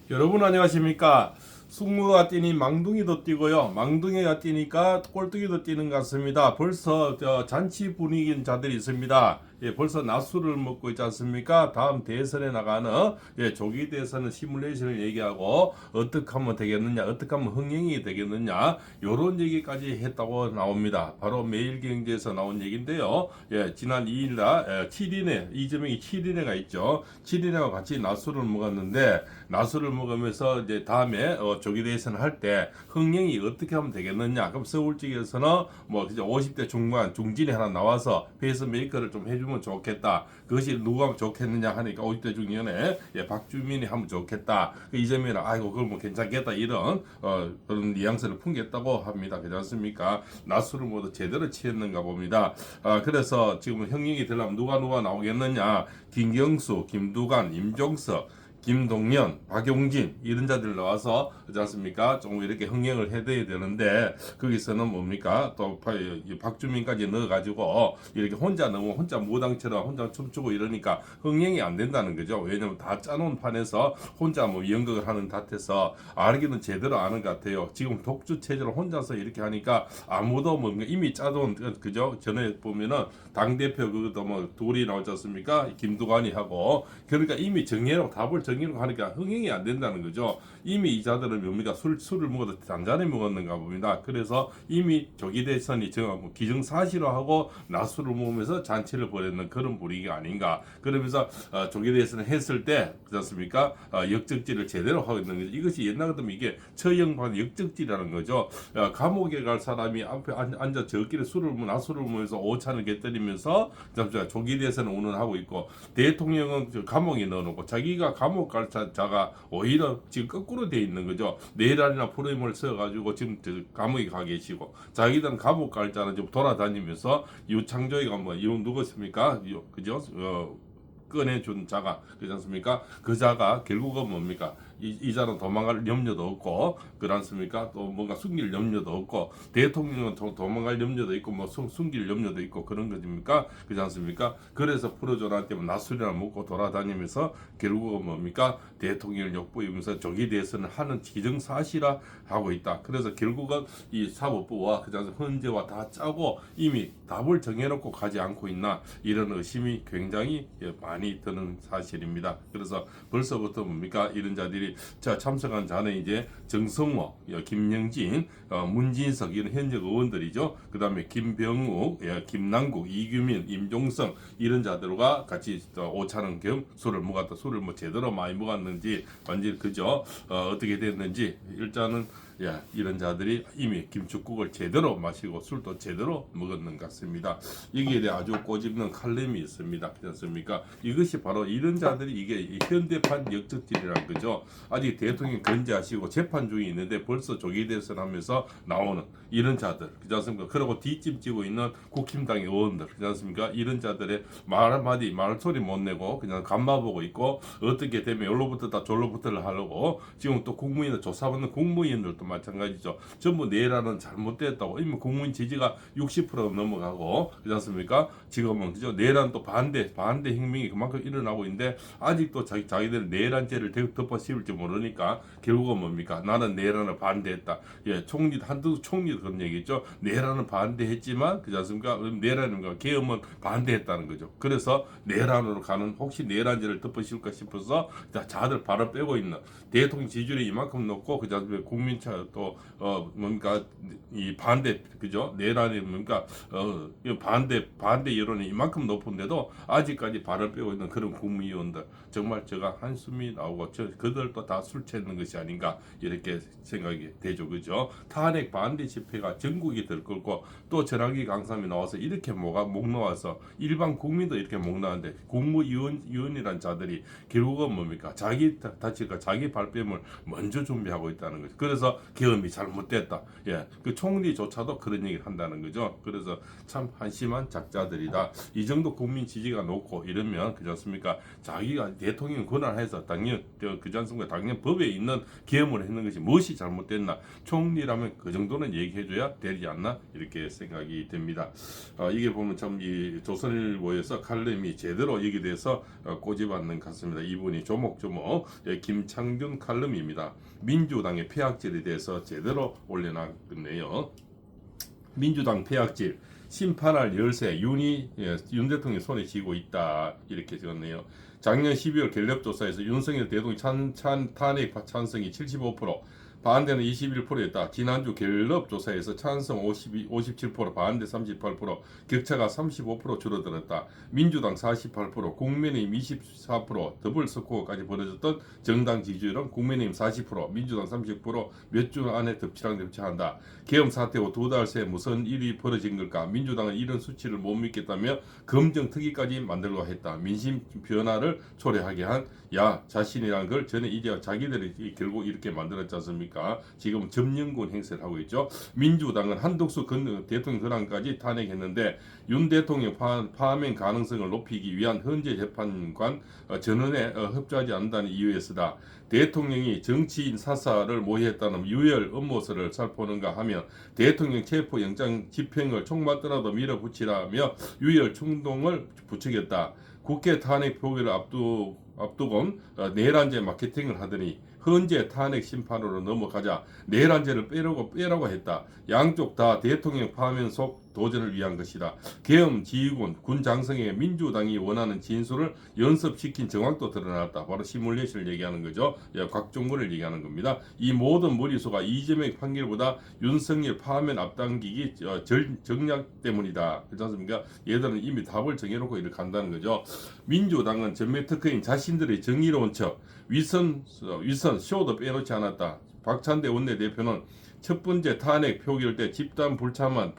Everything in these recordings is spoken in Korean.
여러분 안녕하십니까? 숙무가 뛰니 망둥이도 뛰고요. 망둥이가 뛰니까 꼴뚜기도 뛰는 것 같습니다. 벌써 잔치 분위기인 자들이 있습니다. 예, 벌써 낮술을 먹고 있지 않습니까? 다음 대선에 나가는 조기 대선은 시뮬레이션을 얘기하고 어떻게 하면 되겠느냐, 어떻게 하면 흥행이 되겠느냐, 요런 얘기까지 했다고 나옵니다. 바로 매일경제에서 나온 얘기인데요. 예, 지난 2일날 7인회 이재명이 7인회가 있죠. 7인회와 같이 낮술을 먹었는데 낮술을 먹으면서 이제 다음에 조기 대선 할 때 흥행이 어떻게 하면 되겠느냐. 그럼 서울 쪽에서는 뭐 50대 중반 중진이 하나 나와서 페이스 메이커를 좀 해주면 좋겠다. 그것이 누가 하면 좋겠느냐 하니까 50대 중년에 박주민이 하면 좋겠다. 이재명은 아이고 그걸 뭐 괜찮겠다 이런 그런 뉘앙스를 풍겼다고 합니다. 그렇지 않습니까? 낮술을 모두 제대로 취했는가 봅니다. 그래서 지금 흥행이 되려면 누가 나오겠느냐. 김경수, 김두관, 임종석, 김동연, 박용진 이런 자들 나와서 그렇지 않습니까? 좀 이렇게 흥행을 해줘야 되는데 거기서는 뭡니까? 또 박주민까지 넣어가지고 이렇게 혼자 무당처럼 혼자 춤추고 이러니까 흥행이 안 된다는 거죠. 왜냐면 다 짜놓은 판에서 혼자 뭐 연극을 하는 탓해서 알기는 제대로 아는 것 같아요. 지금 독주 체제로 혼자서 이렇게 하니까 아무도 뭐 이미 짜놓은 그죠? 전에 보면은 당 대표 그것도 뭐 둘이 나오지 않습니까? 김두관이 하고 그러니까 이미 정해놓고 답을 정해놓고 하니까 흥행이 안 된다는 거죠. 이미 이 자들은 뭡니까? 술을 먹어도 잔잔히 먹었는가 봅니다. 그래서 이미 조기 대선이 정하고 기정사실화하고 낮술을 먹으면서 잔치를 벌였는 그런 분위기가 아닌가. 그러면서 조기 대선을 했을 때 그렇지 않습니까? 역적질을 제대로 하고 있는 거죠. 이것이 옛날 같으면 이게 처형반 역적질이라는 거죠. 감옥에 갈 사람이 앞에 앉아 저끼리 낮술을 먹으면서 오찬을 곁들이면서 조기 대선을 운운하고 있고 대통령은 감옥에 넣어놓고 자기가 감옥 갈 자가 오히려 지금 거꾸로 돼 있는 거죠. 내란이나 프레임을 써가지고 지금 감옥에 가 계시고 자기들은 감옥 갈 자는 좀 돌아다니면서 유창조이가 뭐 이건 누구십니까? 그죠? 꺼내준 자가 그렇지 않습니까? 그 자가 결국은 뭡니까? 이 자는 도망갈 염려도 없고 그렇지 않습니까? 또 뭔가 숨길 염려도 없고 대통령은 도망갈 염려도 있고 뭐 숨길 염려도 있고 그런 것입니까? 그렇지 않습니까? 그래서 프로조나한테 낮술이나 먹고 돌아다니면서 결국은 뭡니까? 대통령을 욕보이면서 조기 대선을 하는 기정사실화 하고 있다. 그래서 결국은 이 사법부와 그렇지 않습니까? 헌재와 다 짜고 이미 답을 정해놓고 가지 않고 있나 이런 의심이 굉장히 많이 드는 사실입니다. 그래서 벌써부터 뭡니까? 이런 자들이 참석한 자는 이제 정성호, 김영진, 문진석 이런 현역 의원들이죠. 그 다음에 김병욱, 김남국, 이규민, 임종성 이런 자들과 같이 오차는 겸 술을 먹었다. 술을 뭐 제대로 많이 먹었는지 완전히 그죠? 어떻게 됐는지 일단은 이런 자들이 이미 김축국을 제대로 마시고 술도 제대로 먹었는 것 같습니다. 여기에 대해 아주 꼬집는 칼럼이 있습니다. 그렇지 않습니까? 이것이 바로 이런 자들이 이게 현대판 역적질이라는 거죠. 아직 대통령 견제하시고 재판 중에 있는데 벌써 조기 대선 하면서 나오는 이런 자들, 그렇지 않습니까? 그리고 뒷짐지고 있는 국힘당의 의원들, 그렇지 않습니까? 이런 자들의 말 한마디, 말소리 못 내고 그냥 간마 보고 있고 어떻게 되면 여기로부터 다 졸로부터를 하려고 지금 또 국무위원 조사받는 국무위원들도 마찬가지죠. 전부 내란은 잘못됐다고 이미 국민 지지가 60% 넘어가고 그렇지 않습니까? 지금은 그죠? 내란 또 반대 혁명이 그만큼 일어나고 있는데 아직도 자기들 내란죄를 덮어 씌울지 모르니까 결국은 뭡니까? 나는 내란을 반대했다. 한두 총리도 그런 얘기죠. 내란은 반대했지만 그렇지 않습니까? 내란인가 계엄은 반대했다는 거죠. 그래서 내란으로 가는 혹시 내란죄를 덮어 씌울까 싶어서 자들 발을 빼고 있는 대통령 지지율이 이만큼 높고 그렇지 않습니까? 국민차 또 뭔가 이 반대 그죠? 내란이 뭔가 반대 여론이 이만큼 높은데도 아직까지 발을 빼고 있는 그런 국무위원들 정말 제가 한숨이 나오고 그들도 다 술 취했는 것이 아닌가 이렇게 생각이 되죠. 그죠? 탄핵 반대 집회가 전국이 들끓고 또 전화기 강삼이 나와서 이렇게 목 놓아서 일반 국민도 이렇게 목 나는데 국무위원이란 자들이 결국은 뭡니까? 자기 다칠까 자기 발뺌을 먼저 준비하고 있다는 거죠. 그래서 계엄이 잘못됐다. 예, 그 총리조차도 그런 얘기를 한다는 거죠. 그래서 참 한심한 작자들이다. 이 정도 국민 지지가 높고 이러면 그렇지 않습니까? 자기가 대통령 권한해서 당연 그렇지 않습니까? 당연 법에 있는 계엄을 했는 것이 무엇이 잘못됐나? 총리라면 그 정도는 얘기해줘야 되지 않나? 이렇게 생각이 됩니다. 이게 보면 참 이 조선일보에서 칼럼이 제대로 여기 대해서 꼬집었는 것 같습니다. 이분이 조목조목 김창균 칼럼입니다. 민주당의 폐악질에 대해서 제대로 올려놨네요. 민주당 폐악질 심판할 열쇠 윤 대통령이 손에 쥐고 있다 이렇게 적었네요. 작년 12월 갤럽조사에서 윤석열 대통령 탄핵 찬성이 75%, 반대는 21%였다. 지난주 갤럽 조사에서 찬성 57%, 반대 38%, 격차가 35% 줄어들었다. 민주당 48%, 국민의힘 24%, 더블 스코어까지 벌어졌던 정당 지지율은 국민의힘 40%, 민주당 30%, 몇 주 안에 덮치한다. 계엄 사태 후 2달 새 무슨 일이 벌어진 걸까? 민주당은 이런 수치를 못 믿겠다며 검정특위까지 만들고 했다. 민심 변화를 초래하게 한 자신이라는 걸 전에 이제 자기들이 결국 이렇게 만들었지 않습니까? 지금 점령군 행세를 하고 있죠. 민주당은 한덕수 대통령 권한까지 탄핵했는데 윤 대통령 파면 가능성을 높이기 위한 현재 재판관 전원에 협조하지 않는다는 이유에서다. 대통령이 정치인 사사를 모의했다는 유혈 음모설을 살포는가 하면 대통령 체포영장 집행을 총 맞더라도 밀어붙이라며 유혈 충동을 부추겼다. 국회 탄핵 표결을 앞두곤 내란죄 마케팅을 하더니 헌재 탄핵 심판으로 넘어가자 내란죄를 빼라고 했다. 양쪽 다 대통령 파면 속 도전을 위한 것이다. 계엄 지휘군 군 장성에 민주당이 원하는 진술을 연습시킨 정황도 드러났다. 바로 시뮬레이션을 얘기하는 거죠. 곽종근을 얘기하는 겁니다. 이 모든 머리수가 이재명 판결보다 윤석열 파면 앞당기기 정략 때문이다. 그렇지 않습니까? 얘들은 이미 답을 정해놓고 이렇게 간다는 거죠. 민주당은 전매 특허인 자신들의 정의로운 척 위선 쇼도 빼놓지 않았다. 박찬대 원내대표는 첫 번째 탄핵 표결 때 집단 불참한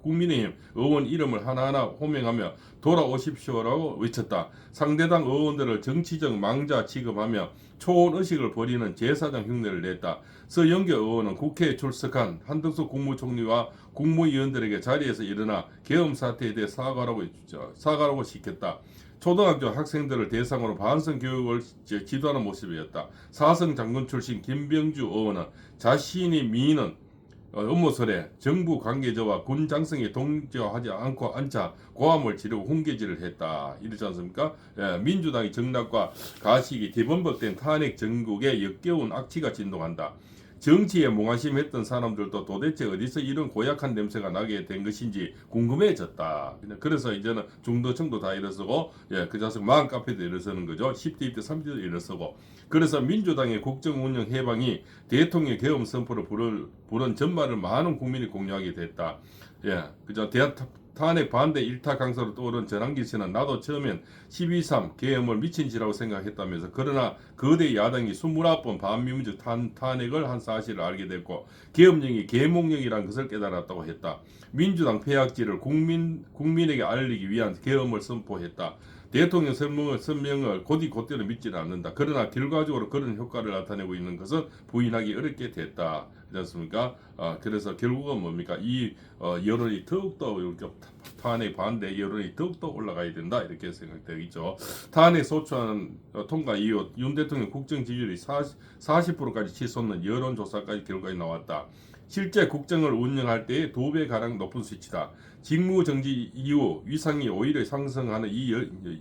국민의힘 의원 이름을 하나하나 호명하며 돌아오십시오라고 외쳤다. 상대당 의원들을 정치적 망자 취급하며 초혼의식을 벌이는 제사장 흉내를 냈다. 서영교 의원은 국회에 출석한 한덕수 국무총리와 국무위원들에게 자리에서 일어나 계엄 사태에 대해 사과라고 시켰다. 초등학교 학생들을 대상으로 반성 교육을 지도하는 모습이었다. 사성 장군 출신 김병주 의원은 자신이 미는 음모설에 정부 관계자와 군 장성에 동조하지 않고 앉아 고함을 지르고 훈계질을 했다. 이러지 않습니까? 민주당의 정략과 가식이 뒤범벅된 탄핵 전국에 역겨운 악취가 진동한다. 정치에 몽환심했던 사람들도 도대체 어디서 이런 고약한 냄새가 나게 된 것인지 궁금해졌다. 그래서 이제는 중도층도 다 일어서고 그 자식 마음 카페도 일어서는 거죠. 10대, 20대, 30대도 일어서고. 그래서 민주당의 국정 운영 해방이 대통령 계엄 선포를 부른 전말을 많은 국민이 공유하게 됐다. 그죠. 탄핵 반대 일타 강사로 떠오른 전환기 씨는 나도 처음엔 12.3 계엄을 미친 짓이라고 생각했다면서 그러나 거대 야당이 29번 반민주적 탄핵을 한 사실을 알게 됐고 계엄령이 계몽령이라는 것을 깨달았다고 했다. 민주당 폐악질을 국민에게 알리기 위한 계엄을 선포했다. 대통령 선명을 곧이곧대로 믿지는 않는다. 그러나 결과적으로 그런 효과를 나타내고 있는 것은 부인하기 어렵게 됐다. 그렇지 않습니까? 그래서 결국은 뭡니까? 이 여론이 더욱더 이렇게 탄핵 반대 여론이 더욱더 올라가야 된다. 이렇게 생각되어 있죠. 탄핵 소추안 통과 이후 윤 대통령 국정 지지율이 40%까지 치솟는 여론조사까지 결과가 나왔다. 실제 국정을 운영할 때의 2배가량 높은 수치다. 직무정지 이후 위상이 오히려 상승하는 이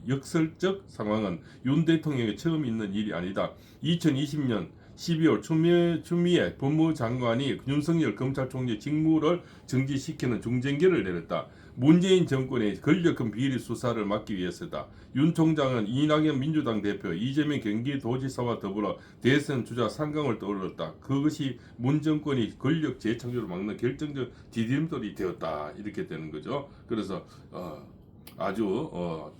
역설적 상황은 윤 대통령이 처음 있는 일이 아니다. 2020년 12월 추미애 법무장관이 윤석열 검찰총리 직무를 정지시키는 중징계를 내렸다. 문재인 정권의 권력형 비리 수사를 막기 위해서다. 윤 총장은 이낙연 민주당 대표, 이재명 경기도지사와 더불어 대선 주자 3강을 떠올렸다. 그것이 문 정권이 권력 재창조를 막는 결정적 디딤돌이 되었다. 이렇게 되는 거죠. 그래서 아주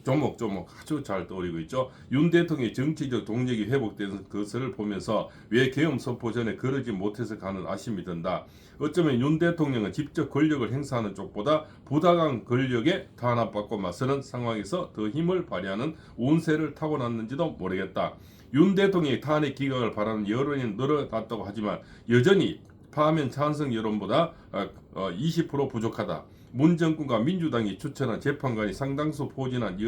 조목조목 아주 잘 떠오르고 있죠. 윤 대통령의 정치적 동력이 회복된 것을 보면서 왜 계엄 선포 전에 그러지 못해서 가는 아쉬움이 든다. 어쩌면 윤 대통령은 직접 권력을 행사하는 쪽보다 부당한 권력에 탄압받고 맞서는 상황에서 더 힘을 발휘하는 운세를 타고났는지도 모르겠다. 윤 대통령의 탄핵 기각을 바라는 여론이 늘어났다고 하지만 여전히 파면 찬성 여론보다 20% 부족하다. 문 정권과 민주당이 추천한 재판관이 상당수 포진한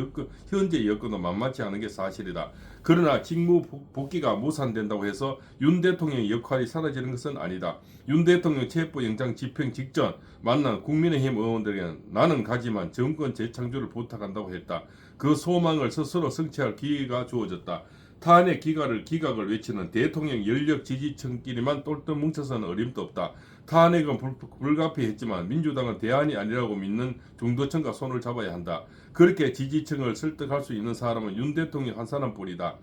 현재 여건도 만만치 않은 게 사실이다. 그러나 직무 복귀가 무산된다고 해서 윤 대통령의 역할이 사라지는 것은 아니다. 윤 대통령 체포영장 집행 직전 만난 국민의힘 의원들에게는 나는 가지만 정권 재창조를 부탁한다고 했다. 그 소망을 스스로 성취할 기회가 주어졌다. 탄핵 기각을 외치는 대통령 연력 지지층끼리만 똘똘 뭉쳐서는 어림도 없다. 탄핵은 불가피했지만 민주당은 대안이 아니라고 믿는 중도층과 손을 잡아야 한다. 그렇게 지지층을 설득할 수 있는 사람은 윤 대통령 한 사람뿐이다.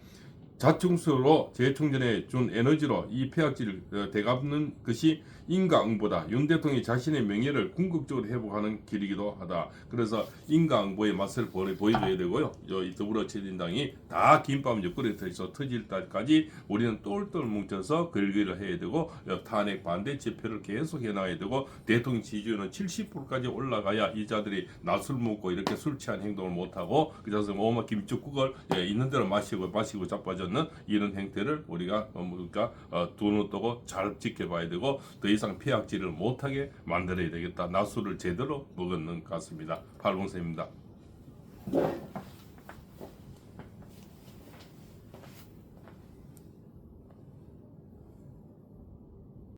자충수로 재충전해 준 에너지로 이 폐악질을 되갚는 것이 인과응보다. 윤 대통령이 자신의 명예를 궁극적으로 회복하는 길이기도 하다. 그래서 인과응보의 맛을 보여줘야 되고요. 이 더불어민주당이 다 김밥 옆구리에서 터질 때까지 우리는 똘똘 뭉쳐서 걸기를 해야 되고 탄핵 반대 집회를 계속 해나가야 되고 대통령 지지율은 70%까지 올라가야 이 자들이 낮술 먹고 이렇게 술 취한 행동을 못하고 그래서 오마 김치국을 있는 대로 마시고 자빠졌는 이런 행태를 우리가 눈을 뜨고 잘 지켜봐야 되고 더 이상 폐악질을 못하게 만들어야 되겠다. 낮술을 제대로 먹었는 것 같습니다. 팔봉쌤입니다.